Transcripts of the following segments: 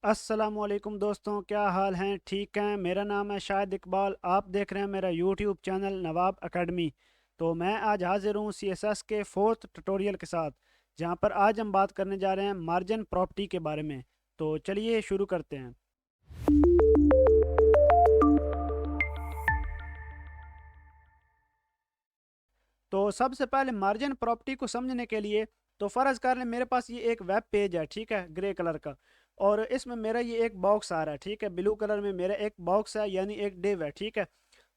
अस्सलामुअलैकुम दोस्तों, क्या हाल हैं? ठीक हैं? मेरा नाम है शाहिद इकबाल। आप देख रहे हैं मेरा यूट्यूब चैनल नवाब एकेडमी। तो मैं आज हाजिर हूँ सीएसएस के फोर्थ ट्यूटोरियल के साथ, जहाँ पर आज हम बात करने जा रहे हैं मार्जिन प्रॉपर्टी के बारे में। तो चलिए शुरू करते हैं। तो सबसे पहले मार्जिन प्रॉपर्टी को समझने के लिए तो फ़र्ज़ कर लें मेरे पास ये एक वेब पेज है, ठीक है, ग्रे कलर का। और इसमें मेरा ये एक बॉक्स आ रहा है, ठीक है, ब्लू कलर में मेरा एक बॉक्स है, यानी एक डिव है, ठीक है।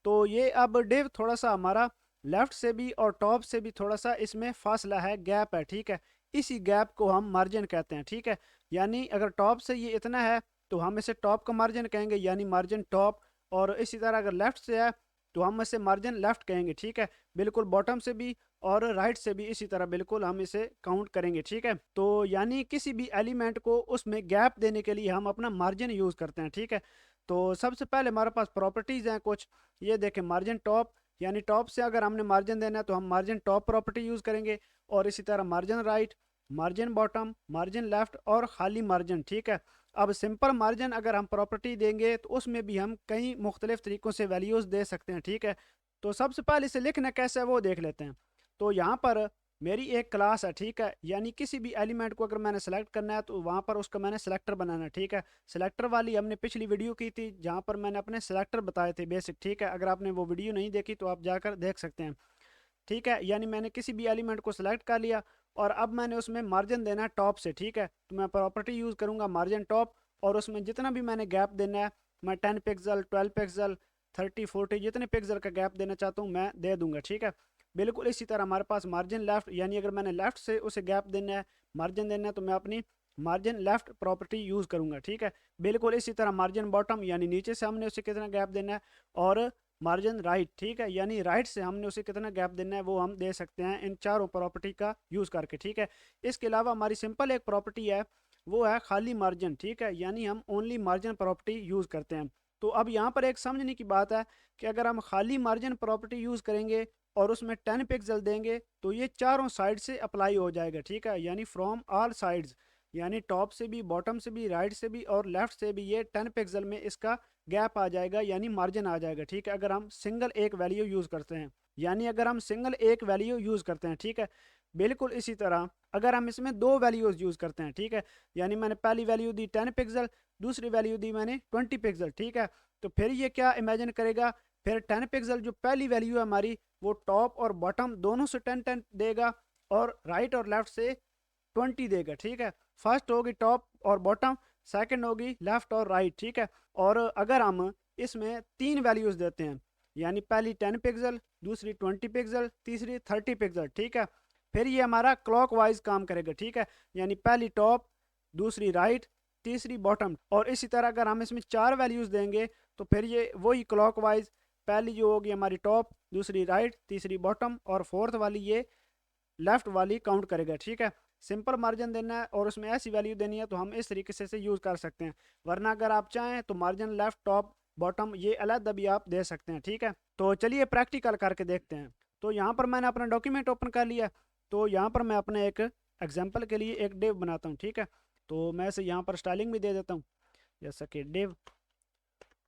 तो ये अब डिव थोड़ा सा हमारा लेफ्ट से भी और टॉप से भी थोड़ा सा इसमें फासला है, गैप है, ठीक है। इसी गैप को हम मार्जिन कहते हैं, ठीक है। यानी अगर टॉप से ये इतना है तो हम इसे टॉप का मार्जिन कहेंगे, यानी मार्जिन टॉप। और इसी तरह अगर लेफ्ट से है तो हम इसे मार्जिन लेफ्ट कहेंगे, ठीक है। बिल्कुल बॉटम से भी और राइट से भी इसी तरह बिल्कुल हम इसे काउंट करेंगे, ठीक है। तो यानी किसी भी एलिमेंट को उसमें गैप देने के लिए हम अपना मार्जिन यूज़ करते हैं, ठीक है। तो सबसे पहले हमारे पास प्रॉपर्टीज़ हैं कुछ। ये देखें, मार्जिन टॉप, यानी टॉप से अगर हमने मार्जिन देना है तो हम मार्जिन टॉप प्रॉपर्टी यूज़ करेंगे। और इसी तरह margin right, margin bottom, margin left और खाली मार्जिन, ठीक है। अब सिंपल मार्जिन अगर हम प्रॉपर्टी देंगे तो उसमें भी हम कई मुख्तलिफ तरीक़ों से वैल्यूज़ दे सकते हैं, ठीक है। तो सबसे पहले इसे लिखना कैसे है वो देख लेते हैं। तो यहाँ पर मेरी एक क्लास है, ठीक है, यानी किसी भी एलिमेंट को अगर मैंने सेलेक्ट करना है तो वहाँ पर उसका मैंने सेलेक्टर बनाना है, ठीक है। सेलेक्टर वाली हमने पिछली वीडियो की थी जहाँ पर मैंने अपने सेलेक्टर बताए थे बेसिक, ठीक है। अगर आपने वो वीडियो नहीं देखी तो आप जाकर देख सकते हैं, ठीक है। यानी मैंने किसी भी एलिमेंट को सिलेक्ट कर लिया और अब मैंने उसमें मार्जिन देना है टॉप से, ठीक है। तो मैं प्रॉपर्टी यूज़ करूँगा मार्जिन टॉप, और उसमें जितना भी मैंने गैप देना है मैं 10 पिक्सल, 12 पिक्सल, 30, 40 जितने पिक्सल का गैप देना चाहता हूँ मैं दे दूंगा, ठीक है। बिल्कुल इसी तरह हमारे पास मार्जिन लेफ्ट, यानी अगर मैंने लेफ्ट से उसे गैप देना है, मार्जिन देना है, तो मैं अपनी मार्जिन लेफ्ट प्रॉपर्टी यूज़ करूँगा, ठीक है। बिल्कुल इसी तरह मार्जिन बॉटम, यानी नीचे से हमने उसे कितना गैप देना है। और मार्जिन राइट, ठीक है, यानी राइट से हमने उसे कितना गैप देना है वो हम दे सकते हैं इन चारों प्रॉपर्टी का यूज़ करके, ठीक है। इसके अलावा हमारी सिंपल एक प्रॉपर्टी है, वो है खाली मार्जिन, ठीक है, यानी हम ओनली मार्जिन प्रॉपर्टी यूज़ करते हैं। तो अब यहाँ पर एक समझने की बात है कि अगर हम खाली मार्जिन प्रॉपर्टी यूज़ करेंगे और उसमें 10 पिक्सल देंगे तो ये चारों साइड से अप्लाई हो जाएगा, ठीक है, यानी फ्रॉम ऑल साइड्स, यानी टॉप से भी, बॉटम से भी, राइट से भी और लेफ्ट से भी ये 10 पिक्सल में इसका गैप आ जाएगा, यानी मार्जिन आ जाएगा, ठीक है। अगर हम सिंगल एक वैल्यू यूज़ करते हैं, यानी अगर हम सिंगल एक वैल्यू यूज़ करते हैं, ठीक है। बिल्कुल इसी तरह अगर हम इसमें दो वैल्यूज़ यूज़ करते हैं, ठीक है, यानी मैंने पहली वैल्यू दी 10 पिक्सल, दूसरी वैल्यू दी मैंने 20 पिक्सल, ठीक है। तो फिर ये क्या इमेजिन करेगा, फिर 10 पिक्सल जो पहली वैल्यू है हमारी वो टॉप और बॉटम दोनों से 10 10 देगा, और राइट और लेफ्ट से 20 देगा, ठीक है। फर्स्ट होगी टॉप और बॉटम, सेकंड होगी लेफ्ट और राइट, ठीक है। और अगर हम इसमें तीन वैल्यूज देते हैं, यानी पहली 10 पिक्सल, दूसरी 20 पिक्सल, तीसरी 30 पिक्सल, ठीक है, फिर ये हमारा क्लॉकवाइज काम करेगा, ठीक है। यानी पहली टॉप, दूसरी राइट, तीसरी बॉटम। और इसी तरह अगर हम इसमें चार वैल्यूज देंगे तो फिर ये वही क्लॉकवाइज, पहली जो होगी हमारी टॉप, दूसरी राइट, तीसरी बॉटम और फोर्थ वाली ये लेफ्ट वाली काउंट करेगा, ठीक है। सिंपल मार्जिन देना है और उसमें ऐसी वैल्यू देनी है तो हम इस तरीके से यूज़ कर सकते हैं। वरना अगर आप चाहें तो मार्जिन लेफ्ट, टॉप, बॉटम ये अलग भी आप दे सकते हैं, ठीक है। तो चलिए प्रैक्टिकल करके देखते हैं। तो यहाँ पर मैंने अपना डॉक्यूमेंट ओपन कर लिया। तो यहाँ पर मैं अपने एक एग्जाम्पल के लिए एक डिव बनाता हूँ, ठीक है। तो मैं इसे यहाँ पर स्टाइलिंग भी दे देता हूँ, जैसा कि डिव।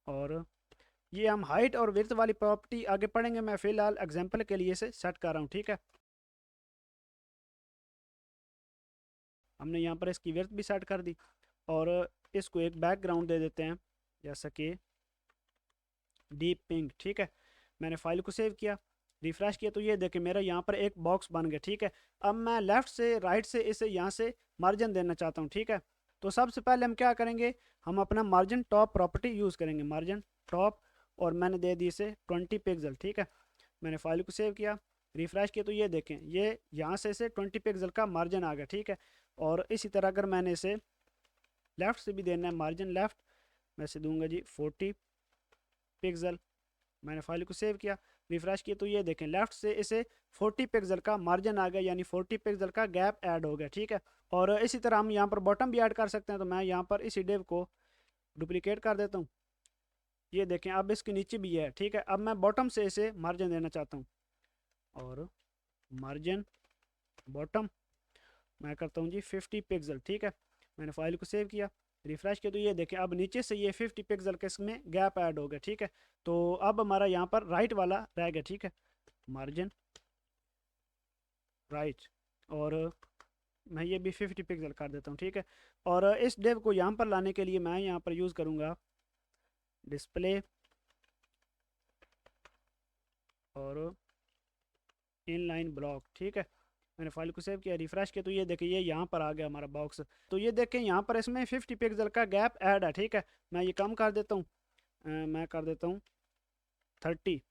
और ये हम हाइट और विड्थ वाली प्रॉपर्टी आगे पढ़ेंगे, मैं फिलहाल एग्जाम्पल के लिए इसे सेट कर रहा हूँ, ठीक है। हमने यहाँ पर इसकी विड्थ भी सेट कर दी और इसको एक बैकग्राउंड दे देते हैं, जैसा कि डीप पिंक, ठीक है। मैंने फाइल को सेव किया, रिफ्रेश किया, तो ये देखें मेरा यहाँ पर एक बॉक्स बन गया, ठीक है। अब मैं लेफ्ट से राइट से इसे यहाँ से मार्जिन देना चाहता हूँ, ठीक है। तो सबसे पहले हम क्या करेंगे, हम अपना मार्जिन टॉप प्रॉपर्टी यूज़ करेंगे, मार्जिन टॉप। और मैंने दे दी इसे 20 पिक्सल, ठीक है। मैंने फाइल को सेव किया, रिफ्रेश किया, तो ये देखें ये यहाँ से इसे 20 पिक्सल का मार्जिन आ गया, ठीक है। और इसी तरह अगर मैंने इसे लेफ़्ट से भी देना है मार्जिन लेफ़्ट, मैं इसे दूंगा जी 40 पिक्सल। मैंने फाइल को सेव किया, रिफ्रेश किया, तो ये देखें लेफ्ट से इसे 40 पिक्सल का मार्जिन आ गया, यानी 40 पिक्सल का गैप ऐड हो गया, ठीक है। और इसी तरह हम यहाँ पर बॉटम भी ऐड कर सकते हैं। तो मैं यहाँ पर इसी डिव को डुप्लीकेट कर देता हूँ, ये देखें अब इसके नीचे भी है, ठीक है। अब मैं बॉटम से इसे मार्जिन देना चाहता हूँ, और मार्जिन बॉटम मैं करता हूँ जी 50 पिक्सल, ठीक है। मैंने फाइल को सेव किया, रिफ्रेश किया तो ये देखें अब नीचे से ये 50 पिक्सल के इसमें गैप ऐड हो गया, ठीक है। तो अब हमारा यहाँ पर राइट वाला रह गया, ठीक है, मार्जिन राइट, और मैं ये भी 50 पिक्सल कर देता हूँ, ठीक है। और इस डेव को यहाँ पर लाने के लिए मैं यहाँ पर यूज़ करूँगा डिस्प्ले और इनलाइन ब्लॉक, ठीक है। मैंने फाइल को सेव किया, रिफ्रेश किया तो ये देखिए ये यहाँ पर आ गया हमारा बॉक्स। तो ये देखें यहाँ पर इसमें 50 पिक्सल का गैप ऐड है, ठीक है। मैं ये कम कर देता हूँ, मैं कर देता हूँ 30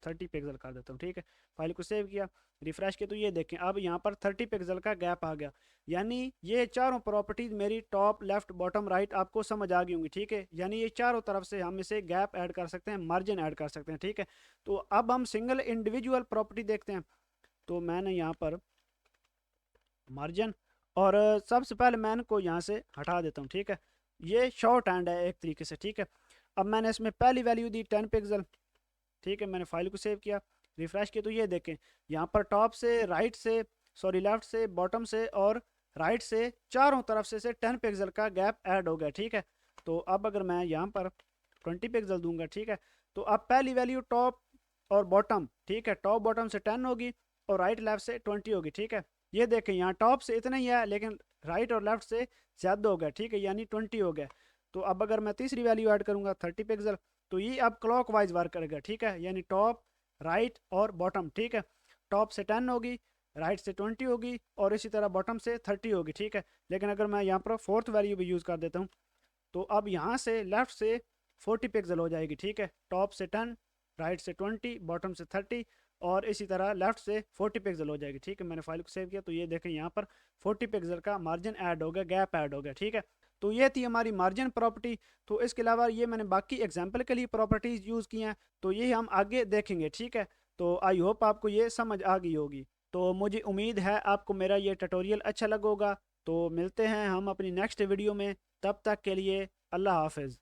पिक्सल कर देता हूँ, ठीक है। फाइल को सेव किया, रिफ्रेश किया तो ये देखें अब यहाँ पर 30 पिक्सल का गैप आ गया। यानी ये चारों प्रॉपर्टीज मेरी टॉप लेफ्ट बॉटम राइट आपको समझ आ गई होंगी, ठीक है। यानी ये चारों तरफ से हम इसे गैप ऐड कर सकते हैं, मार्जिन ऐड कर सकते हैं, ठीक है। तो अब हम सिंगल इंडिविजुअल प्रॉपर्टी देखते हैं। तो मैंने यहाँ पर मार्जिन और सबसे पहले मैं इनको यहाँ से हटा देता हूँ, ठीक है। ये शॉर्ट हैंड है एक तरीके से, ठीक है। अब मैंने इसमें पहली वैल्यू दी 10 पिक्सल, ठीक है। मैंने फाइल को सेव किया, रिफ्रेश किया तो ये देखें यहाँ पर टॉप से राइट से सॉरी लेफ्ट से बॉटम से और राइट से चारों तरफ से 10 पिक्सल का गैप ऐड हो गया, ठीक है। तो अब अगर मैं यहाँ पर 20 पिक्सल दूंगा, ठीक है, तो अब पहली वैल्यू टॉप और बॉटम, ठीक है, टॉप बॉटम से 10 होगी और राइट लेफ्ट से 20 होगी, ठीक है। ये देखें यहाँ टॉप से इतना ही है लेकिन राइट और लेफ्ट से ज़्यादा हो गया, ठीक है, यानी 20 हो गया। तो अब अगर मैं तीसरी वैल्यू ऐड करूँगा 30 पिक्सल, तो ये अब क्लॉक वाइज वर्क करेगा, ठीक है, यानी टॉप राइट और बॉटम, ठीक है। टॉप से 10 होगी, राइट से 20 होगी और इसी तरह बॉटम से 30 होगी, ठीक है। लेकिन अगर मैं यहाँ पर फोर्थ वैल्यू भी यूज़ कर देता हूँ तो अब यहाँ से लेफ्ट से 40 पिक्सल हो जाएगी, ठीक है। टॉप से 10, राइट से 20, बॉटम से 30 और इसी तरह लेफ्ट से 40 पिक्सल हो जाएगी, ठीक है। मैंने फाइल को सेव किया तो ये देखें यहाँ पर 40 पिक्सल का मार्जिन ऐड हो गया, गैप ऐड हो गया, ठीक है। तो ये थी हमारी मार्जिन प्रॉपर्टी। तो इसके अलावा ये मैंने बाकी एग्जाम्पल के लिए प्रॉपर्टीज़ यूज़ की हैं, तो ये हम आगे देखेंगे, ठीक है। तो आई होप आपको ये समझ आ गई होगी। तो मुझे उम्मीद है आपको मेरा ये ट्यूटोरियल अच्छा लगा होगा। तो मिलते हैं हम अपनी नेक्स्ट वीडियो में, तब तक के लिए अल्लाह हाफिज़।